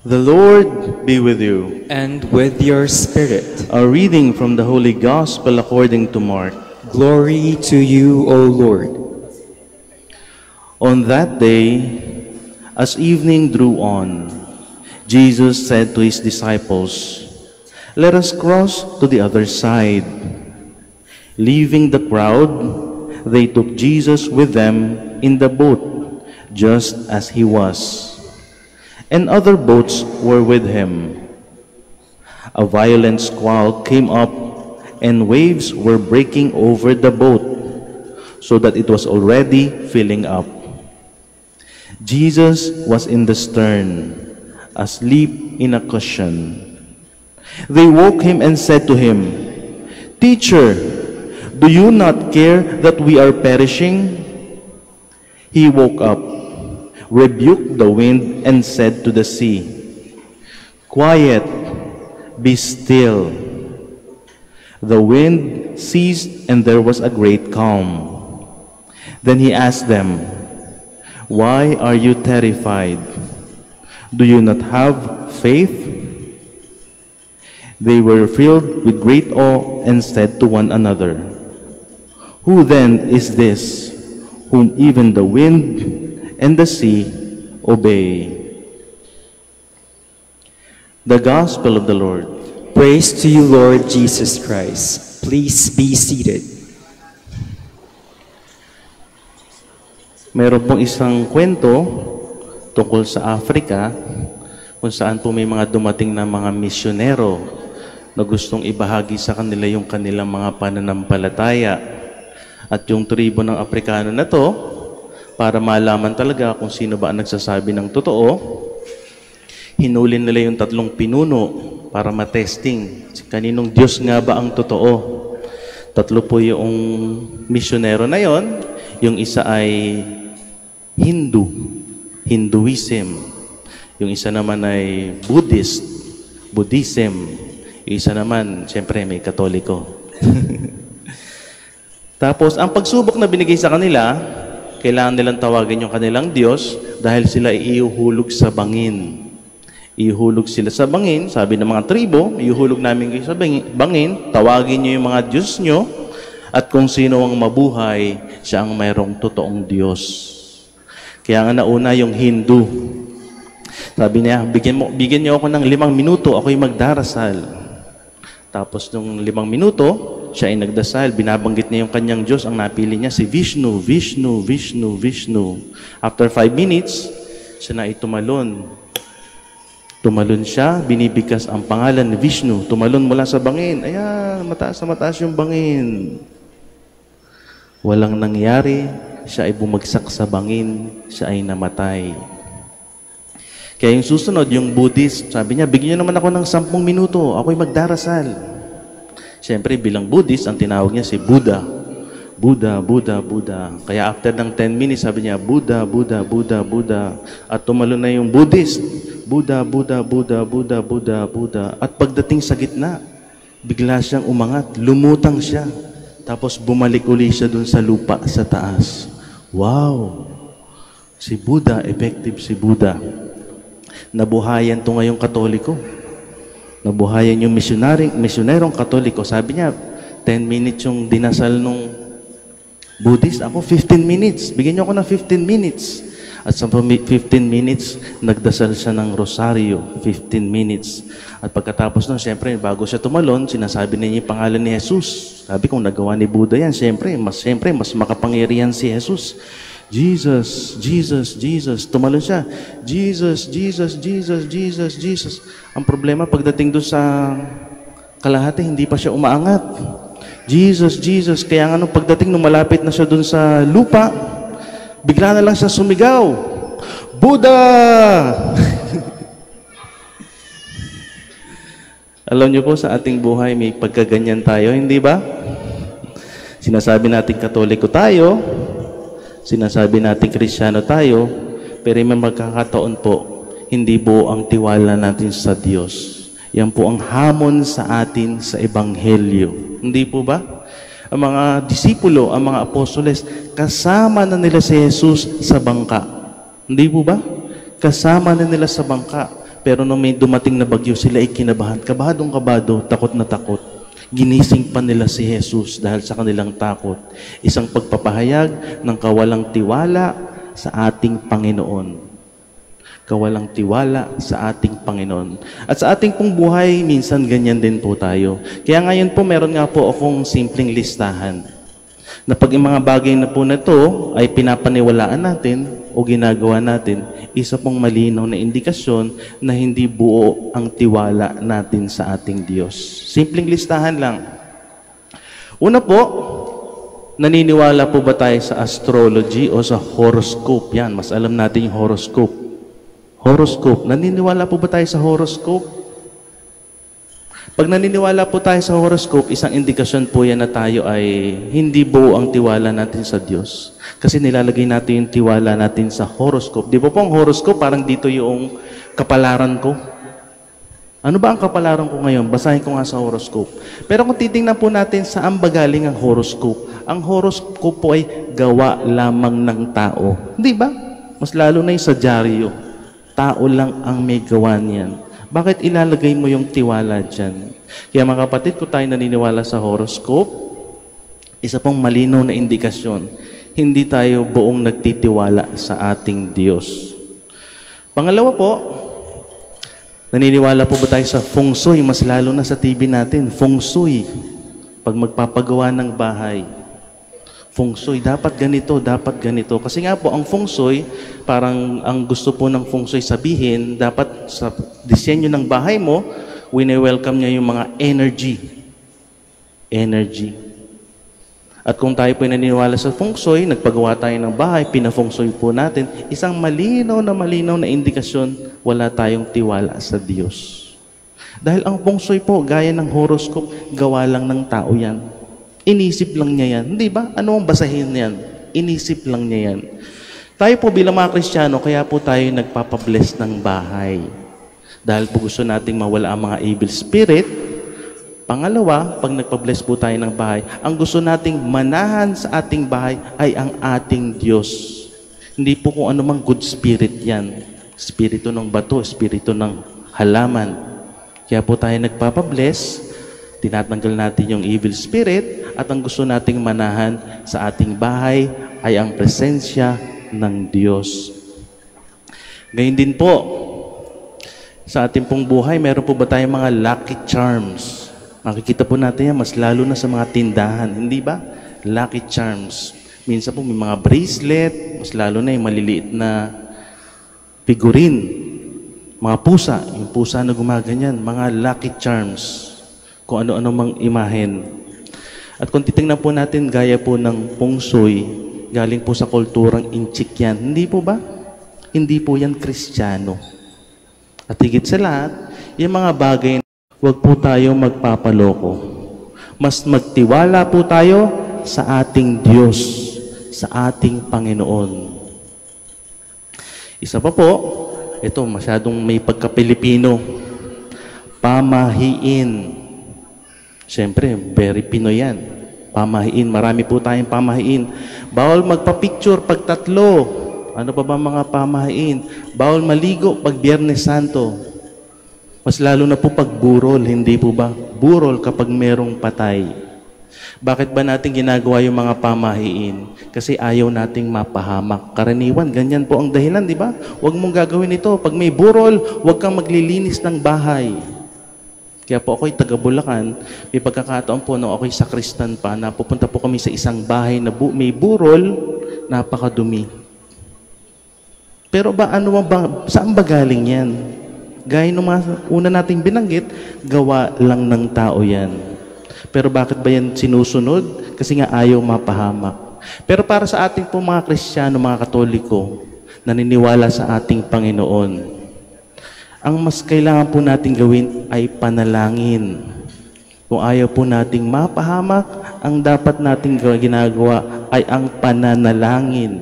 The Lord be with you. And with your spirit. A reading from the Holy Gospel according to Mark. Glory to you, O Lord. On that day, as evening drew on, Jesus said to his disciples, "Let us cross to the other side." Leaving the crowd, they took Jesus with them in the boat, just as he was. And other boats were with him. A violent squall came up, and waves were breaking over the boat, so that it was already filling up. Jesus was in the stern, asleep in a cushion. They woke him and said to him, "Teacher, do you not care that we are perishing?" He woke up, rebuked the wind, and said to the sea, "Quiet, be still." The wind ceased, and there was a great calm. Then he asked them, "Why are you terrified? Do you not have faith?" They were filled with great awe and said to one another, "Who then is this, whom even the wind and the sea obey?" The Gospel of the Lord. Praise to you, Lord Jesus Christ. Please be seated. Meron pong isang kwento tungkol sa Africa kung saan po may mga dumating na mga misyonero na gustong ibahagi sa kanila yung kanilang mga pananampalataya. At yung tribo ng Afrikano na to, para malaman talaga kung sino ba ang nagsasabi ng totoo, hinuli nila yung 3 pinuno para matesting. Kaninong Diyos nga ba ang totoo? 3 po yung misyonero na yon. Yung isa ay Hinduism. Yung isa naman ay Buddhism. Yung isa naman, siyempre, may Katoliko. Tapos, ang pagsubok na binigay sa kanila, kailangan nilang tawagin yung kanilang Diyos dahil sila iuhulog sa bangin. Iuhulog sila sa bangin, sabi ng mga tribo, iuhulog namin kayo sa bangin, tawagin nyo yung mga Diyos nyo, at kung sino ang mabuhay, siya ang mayroong totoong Diyos. Kaya nga nauna yung Hindu. Sabi niya, bigyan niyo ako ng 5 minuto, ako'y magdarasal. Tapos nung 5 minuto, siya ay nagdasal, binabanggit niya yung kanyang Diyos, ang napili niya si Vishnu, Vishnu, Vishnu, Vishnu. After 5 minutes, siya na ay tumalon. Tumalon siya, binibigkas ang pangalan ni Vishnu. Tumalon mula sa bangin. Ayan, mataas na mataas yung bangin. Walang nangyari, siya ay bumagsak sa bangin, siya ay namatay. Kaya yung susunod, yung Buddhist, sabi niya, bigyan niyo naman ako ng 10 minuto, ako'y magdarasal. Siyempre, bilang Buddhist, ang tinawag niya si Buddha. Buddha, Buddha, Buddha. Kaya after ng 10 minutes, sabi niya, Buddha, Buddha, Buddha, Buddha. At tumalon na yung Buddhist. Buddha, Buddha, Buddha, Buddha, Buddha, Buddha. At pagdating sa gitna, bigla siyang umangat, lumutang siya. Tapos bumalik uli siya dun sa lupa, sa taas. Wow! Si Buddha, effective si Buddha. Nabuhayan to ngayong Katoliko. Nabuhayan yung misyonerong Katoliko. Sabi niya, 10 minutes yung dinasal nung Buddhist. Ako, 15 minutes. Bigyan niyo ako ng 15 minutes. At sa 15 minutes, nagdasal siya ng rosaryo. 15 minutes. At pagkatapos nun, siyempre, bago siya tumalon, sinasabi niya yung pangalan ni Jesus. Sabi, kung nagawa ni Buddha yan, siyempre, mas makapangyarihan si Jesus. Jesus, Jesus, Jesus. Tumalon siya. Jesus, Jesus, Jesus, Jesus, Jesus. Ang problema, pagdating doon sa kalahati, hindi pa siya umaangat. Jesus, Jesus. Kaya nga nung pagdating, nung malapit na siya doon sa lupa, bigla na lang siya sumigaw. Buddha! Alam niyo po, sa ating buhay, may pagkaganyan tayo, hindi ba? Sinasabi natin Katoliko tayo, sinasabi natin Kristiyano tayo, pero may magkakataon po, hindi po ang tiwala natin sa Diyos. Yan po ang hamon sa atin sa Ebanghelyo. Hindi po ba? Ang mga disipulo, ang mga apostoles, kasama na nila si Jesus sa bangka. Hindi po ba? Kasama na nila sa bangka. Pero nung may dumating na bagyo, sila ay kinabahan. Kabadong kabado, takot na takot. Ginising pa nila si Jesus dahil sa kanilang takot. Isang pagpapahayag ng kawalang tiwala sa ating Panginoon. Kawalang tiwala sa ating Panginoon. At sa ating pong buhay, minsan ganyan din po tayo. Kaya ngayon po, meron nga po akong simpleng listahan. Na pag yung mga bagay na po na ito ay pinapaniwalaan natin o ginagawa natin, isa pong malinaw na indikasyon na hindi buo ang tiwala natin sa ating Diyos. Simpleng listahan lang. Una po, naniniwala po ba tayo sa astrology o sa horoscope? Yan, mas alam natin yung horoscope. Horoscope. Naniniwala po ba tayo sa horoscope? Pag naniniwala po tayo sa horoscope, isang indikasyon po yan na tayo ay hindi buo ang tiwala natin sa Diyos. Kasi nilalagay natin yung tiwala natin sa horoscope. Di ba po ang horoscope, parang dito yung kapalaran ko? Ano ba ang kapalaran ko ngayon? Basahin ko nga sa horoscope. Pero kung titingnan po natin saan ba galing ang horoscope, ang horoscope po ay gawa lamang ng tao. Di ba? Mas lalo na yung sa dyaryo. Tao lang ang may gawa niyan. Bakit ilalagay mo yung tiwala dyan? Kaya mga kapatid, kung tayo naniniwala sa horoscope, isa pong malinaw na indikasyon, hindi tayo buong nagtitiwala sa ating Diyos. Pangalawa po, naniniwala po ba tayo sa feng shui? Mas lalo na sa TV natin, feng shui. Pag magpapagawa ng bahay, feng shui, dapat ganito, dapat ganito. Kasi nga po, ang feng shui, parang ang gusto po ng feng shui sabihin, dapat sa disenyo ng bahay mo, wini-welcome niya yung mga energy. Energy. At kung tayo po naniniwala sa feng shui, nagpagawa tayo ng bahay, pina-feng shui po natin, isang malinaw na indikasyon, wala tayong tiwala sa Diyos. Dahil ang feng shui po, gaya ng horoscope, gawa lang ng tao yan. Inisip lang niya yan. Hindi ba? Ano ang basahin niyan? Inisip lang niya yan. Tayo po bilang mga Kristiyano, kaya po tayo nagpapabless ng bahay. Dahil po gusto nating mawala ang mga evil spirit. Pangalawa, pag nagpabless po tayo ng bahay, ang gusto nating manahan sa ating bahay ay ang ating Diyos. Hindi po kung anumang good spirit yan. Espiritu ng bato, espiritu ng halaman. Kaya po tayo nagpapabless, tinatanggal natin yung evil spirit at ang gusto nating manahan sa ating bahay ay ang presensya ng Diyos. Gayun din po, sa ating pong buhay, meron po ba tayong mga lucky charms? Makikita po natin yan, mas lalo na sa mga tindahan, hindi ba? Lucky charms. Minsan po may mga bracelet, mas lalo na yung maliliit na figurine. Mga pusa, yung pusa na gumaganyan, mga lucky charms. Kung ano-ano mang imahen. At kung titingnan po natin, gaya po ng feng shui, galing po sa kulturang Inchik yan. Hindi po ba? Hindi po yan Kristiyano. At higit sa lahat, yung mga bagay, huwag po tayo magpapaloko. Mas magtiwala po tayo sa ating Diyos, sa ating Panginoon. Isa pa po, ito masyadong may pagka-Pilipino, pamahiin. Siyempre, very Pinoy yan. Pamahiin. Marami po tayong pamahiin. Bawal magpa-picture pag 3. Ano pa ba mga pamahiin? Bawal maligo pag Biyernes Santo. Mas lalo na po pag burol. Hindi po ba? Burol kapag merong patay. Bakit ba natin ginagawa yung mga pamahiin? Kasi ayaw nating mapahamak. Karaniwan, ganyan po ang dahilan, di ba? Huwag mong gagawin ito. Pag may burol, huwag kang maglilinis ng bahay. Kaya po ako'y taga Bulacan, may pagkakataon po nung ako'y sakristan pa, napupunta po kami sa isang bahay na may burol, napakadumi. Pero ba, saan ba galing yan? Gaya nung mga una nating binanggit, gawa lang ng tao yan. Pero bakit ba yan sinusunod? Kasi nga ayaw mapahamak. Pero para sa ating po mga Kristiyano, mga Katoliko, naniniwala sa ating Panginoon, ang mas kailangan po nating gawin ay panalangin. Kung ayaw po nating mapahamak, ang dapat nating ginagawa ay ang pananalangin.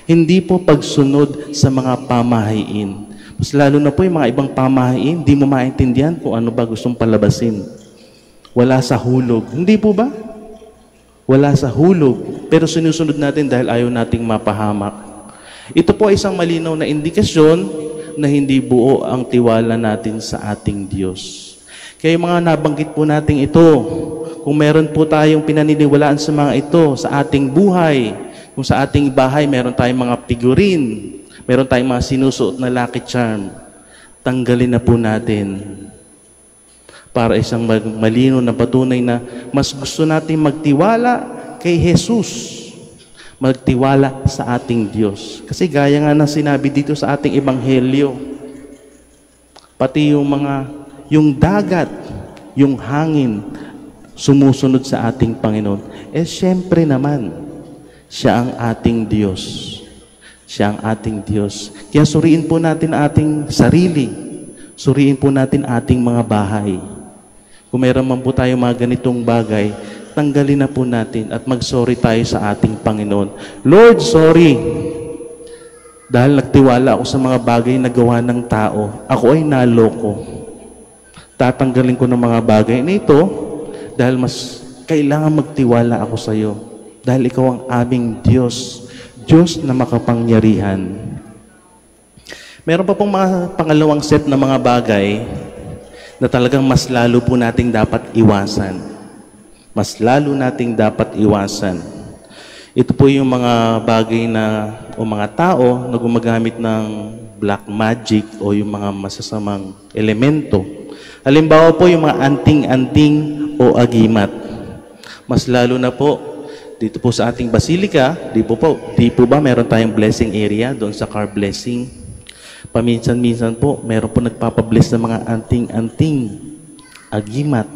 Hindi po pagsunod sa mga pamahiin. Mas lalo na po yung mga ibang pamahiin, di mo maintindihan kung ano ba gustong palabasin. Wala sa hulog. Hindi po ba? Wala sa hulog. Pero sinusunod natin dahil ayaw nating mapahamak. Ito po ay isang malinaw na indikasyon na hindi buo ang tiwala natin sa ating Diyos. Kaya yung mga nabanggit po natin ito, kung meron po tayong pinaniniwalaan sa mga ito, sa ating buhay, kung sa ating bahay meron tayong mga figurine, meron tayong mga sinusuot na lucky charm, tanggalin na po natin para isang malino na patunay na mas gusto natin magtiwala kay Jesus, magtiwala sa ating Diyos. Kasi gaya nga ng sinabi dito sa ating ebanghelyo, pati yung dagat, yung hangin, sumusunod sa ating Panginoon. Siyempre naman, siya ang ating Diyos. Siya ang ating Diyos. Kaya suriin po natin ating sarili. Suriin po natin ating mga bahay. Kung meron man po tayo mga ganitong bagay, tanggalin na po natin at mag-sorry tayo sa ating Panginoon. Lord, sorry. Dahil nagtiwala ako sa mga bagay na gawa ng tao, ako ay naloko. Tatanggalin ko ng mga bagay na ito dahil mas kailangan magtiwala ako sa iyo. Dahil ikaw ang aming Diyos. Diyos na makapangyarihan. Meron pa pong mga pangalawang set na mga bagay na talagang mas lalo po nating dapat iwasan. Mas lalo nating dapat iwasan. Ito po yung mga bagay na, o mga tao na gumagamit ng black magic o yung mga masasamang elemento. Halimbawa po yung mga anting-anting o agimat. Mas lalo na po, dito po sa ating basilika, di po ba meron tayong blessing area doon sa car blessing? Paminsan-minsan po, meron po nagpapabless ng mga anting-anting agimat.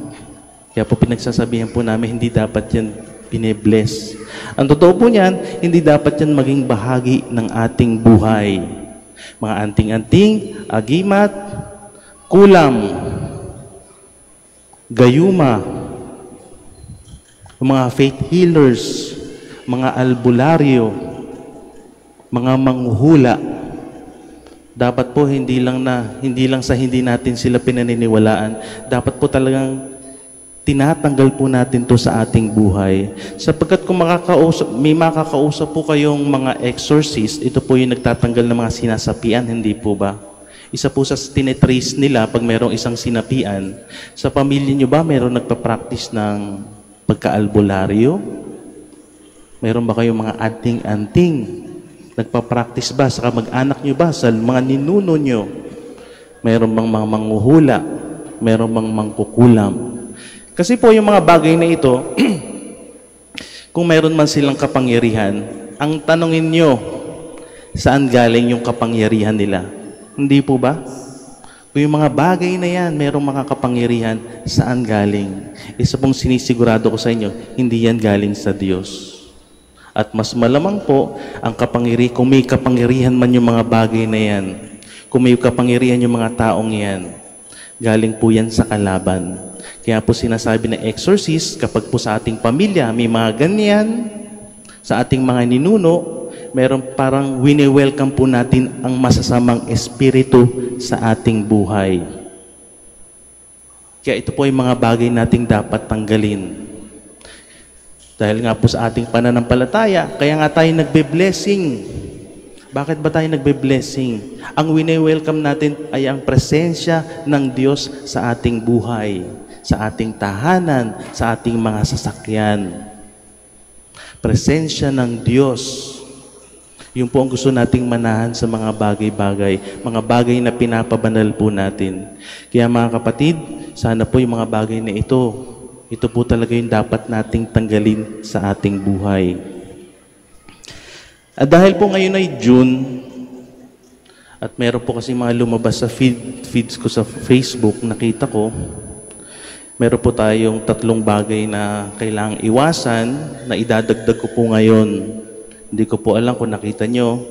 Kaya po pinagsasabihan po namin, hindi dapat yan pinibless. Ang totoo po niyan, hindi dapat yan maging bahagi ng ating buhay. Mga anting-anting, agimat, kulam, gayuma, mga faith healers, mga albularyo, mga manghuhula. Dapat po hindi lang sa hindi natin sila pinaniniwalaan. Dapat po talagang tinatanggal po natin to sa ating buhay. Sapagkat kung may makakausap po kayong mga exorcist, ito po yung nagtatanggal ng mga sinasapian, hindi po ba? Isa po sa tinetrace nila pag mayroong isang sinapian. Sa pamilya nyo ba mayroong nagpa-practice ng pagka-albularyo? Mayroon ba kayong mga anting-anting? Nagpa-practice ba sa kamag-anak nyo ba? Sa mga ninuno nyo? Mayroon bang mga manghuhula? Mayroon bang mangkukulam? Kasi po yung mga bagay na ito, kung mayroon man silang kapangyarihan, ang tanongin nyo, saan galing yung kapangyarihan nila? Hindi po ba? Kung yung mga bagay na yan, mayroong mga kapangyarihan, saan galing? Isa pong sinisigurado ko sa inyo, hindi yan galing sa Diyos. At mas malamang po, kung may kapangyarihan man yung mga bagay na yan, kung may kapangyarihan yung mga taong yan, galing po yan sa kalaban. Kaya po sinasabi ng exorcist, kapag po sa ating pamilya may mga ganyan, sa ating mga ninuno, meron parang wini-welcome po natin ang masasamang espiritu sa ating buhay. Kaya ito po yung mga bagay nating dapat tanggalin. Dahil nga po sa ating pananampalataya, kaya nga tayo nagbe-blessing. Bakit ba tayo nagbe-blessing? Ang wini-welcome natin ay ang presensya ng Diyos sa ating buhay, sa ating tahanan, sa ating mga sasakyan. Presensya ng Diyos. Yung po ang gusto nating manahan sa mga bagay-bagay, mga bagay na pinapabanal po natin. Kaya mga kapatid, sana po yung mga bagay na ito po talaga yung dapat nating tanggalin sa ating buhay. At dahil po ngayon ay June, at meron po kasi mga lumabas sa feeds ko sa Facebook, nakita ko, meron po tayong 3 bagay na kailangang iwasan na idadagdag ko po ngayon. Hindi ko po alam kung nakita nyo.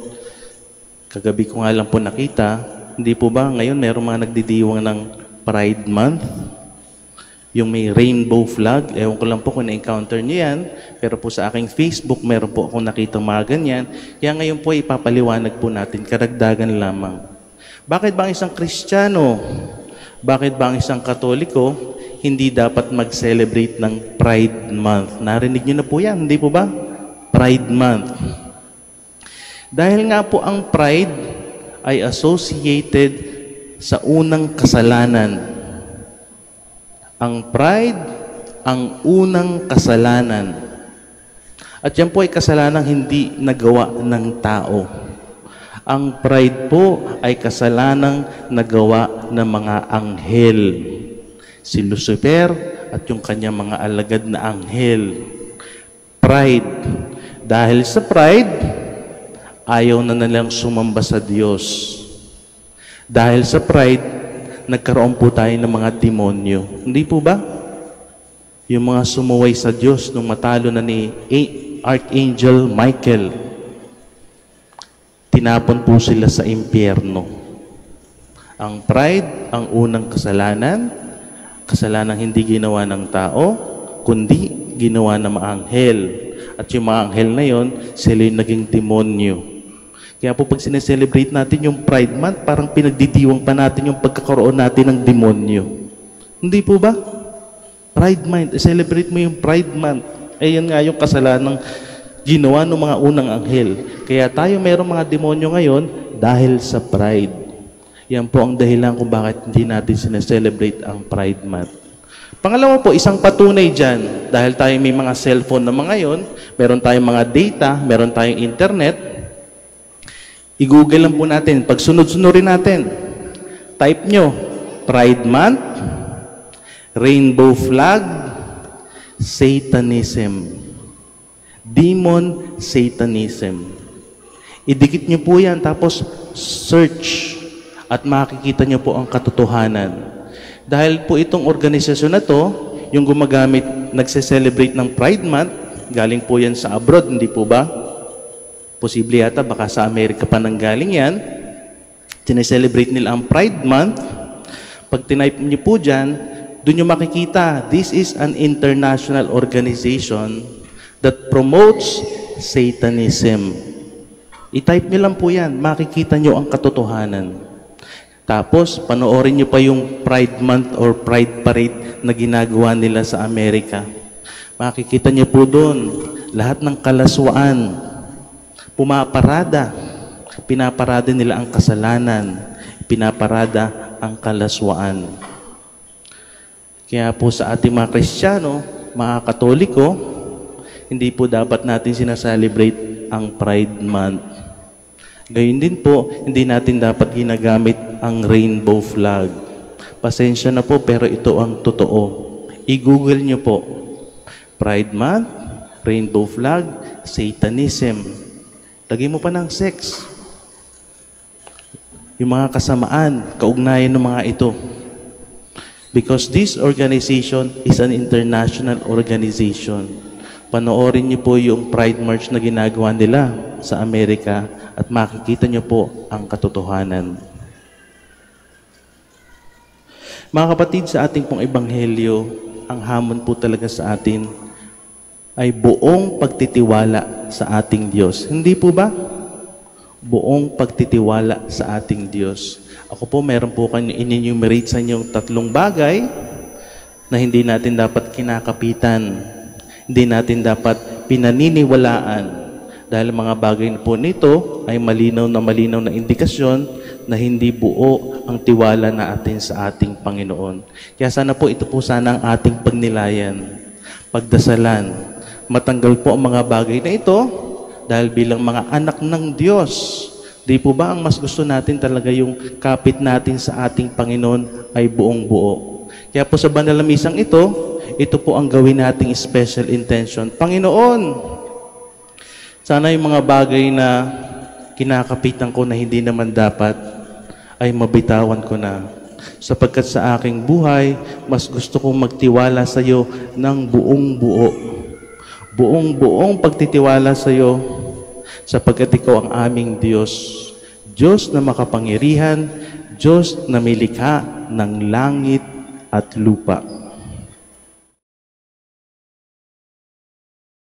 Kagabi ko nga lang po nakita. Hindi po ba ngayon meron mga nagdidiwang ng Pride Month? Yung may rainbow flag. Ewan ko lang po kung na-encounter nyo yan. Pero po sa aking Facebook, meron po akong nakita mga ganyan. Kaya ngayon po ipapaliwanag po natin. Karagdagan lamang. Bakit ba ang isang Kristiyano? Bakit ba ang isang Katoliko hindi dapat mag-celebrate ng Pride Month? Narinig nyo na po yan, hindi po ba? Pride Month. Dahil nga po ang pride, ay associated sa unang kasalanan. Ang pride, ang unang kasalanan. At yan po ay kasalanang hindi nagawa ng tao. Ang pride po ay kasalanang nagawa ng mga anghel. Si Lucifer at yung kanyang mga alagad na anghel. Pride. Dahil sa pride, ayaw na nilang sumamba sa Diyos. Dahil sa pride, nagkaroon po tayo ng mga demonyo. Hindi po ba? Yung mga sumuway sa Diyos nung matalo na ni Archangel Michael, tinapon po sila sa impyerno. Ang pride, ang unang kasalanan, kasalanang hindi ginawa ng tao, kundi ginawa ng mga anghel. At yung mga anghel na yon, sila yung naging demonyo. Kaya po pag sineselebrate natin yung Pride Month, parang pinagdidiwang pa natin yung pagkakaroon natin ng demonyo. Hindi po ba? Pride Month, celebrate mo yung Pride Month. Eh yan nga yung kasalanang ginawa ng mga unang anghel. Kaya tayo mayroong mga demonyo ngayon dahil sa pride. Yan po ang dahilan kung bakit hindi natin sineselebrate ang Pride Month. Pangalawa po, isang patunay dyan, dahil tayo may mga cellphone na mga ngayon, meron tayong mga data, meron tayong internet, i-google lang po natin, pag sunod-sunurin natin, type nyo, Pride Month, Rainbow Flag, Satanism, Demon Satanism. Idikit nyo po yan, tapos search, at makikita nyo po ang katotohanan. Dahil po itong organisasyon na to, yung gumagamit, nagse-celebrate ng Pride Month, galing po yan sa abroad, hindi po ba? Posible yata, baka sa Amerika pa nanggaling yan. Sineselebrate nila ang Pride Month. Pag tinype niyo po dyan, doon nyo makikita, this is an international organization that promotes Satanism. I-type nyo lang po yan, makikita nyo ang katotohanan. Tapos, panoorin nyo pa yung Pride Month or Pride Parade na ginagawa nila sa Amerika. Makikita nyo po doon, lahat ng kalaswaan, pumaparada. Pinaparada nila ang kasalanan. Pinaparada ang kalaswaan. Kaya po sa ating mga Kristiyano, mga Katoliko, hindi po dapat natin sinaselebrate ang Pride Month. Gayun din po, hindi natin dapat ginagamit ang rainbow flag. Pasensya na po, pero ito ang totoo. I-google nyo po, Pride Month, rainbow flag, Satanism. Lagay mo pa ng sex. Yung mga kasamaan, kaugnayan ng mga ito. Because this organization is an international organization. Panoorin niyo po yung Pride March na ginagawa nila sa Amerika at makikita niyo po ang katotohanan. Mga kapatid, sa ating pong ebanghelyo, ang hamon po talaga sa atin ay buong pagtitiwala sa ating Diyos. Hindi po ba? Buong pagtitiwala sa ating Diyos. Ako po, meron po kayo in-enumerate sa inyong 3 bagay na hindi natin dapat kinakapitan. Hindi natin dapat pinaniniwalaan. Dahil mga bagay po nito ay malinaw na indikasyon na hindi buo ang tiwala natin sa ating Panginoon. Kaya sana po ito po sana ang ating pagnilayan, pagdasalan. Matanggal po ang mga bagay na ito dahil bilang mga anak ng Diyos, di po ba ang mas gusto natin talaga yung kapit natin sa ating Panginoon ay buong buo. Kaya po sa banal na misang ito po ang gawin nating special intention. Panginoon, sana yung mga bagay na kinakapitan ko na hindi naman dapat ay mabitawan ko na. Sapagkat sa aking buhay, mas gusto kong magtiwala sa iyo ng buong buo. Buong pagtitiwala sa iyo sapagkat ikaw ang aming Diyos. Diyos na makapangyarihan, Diyos na may likha ng langit at lupa.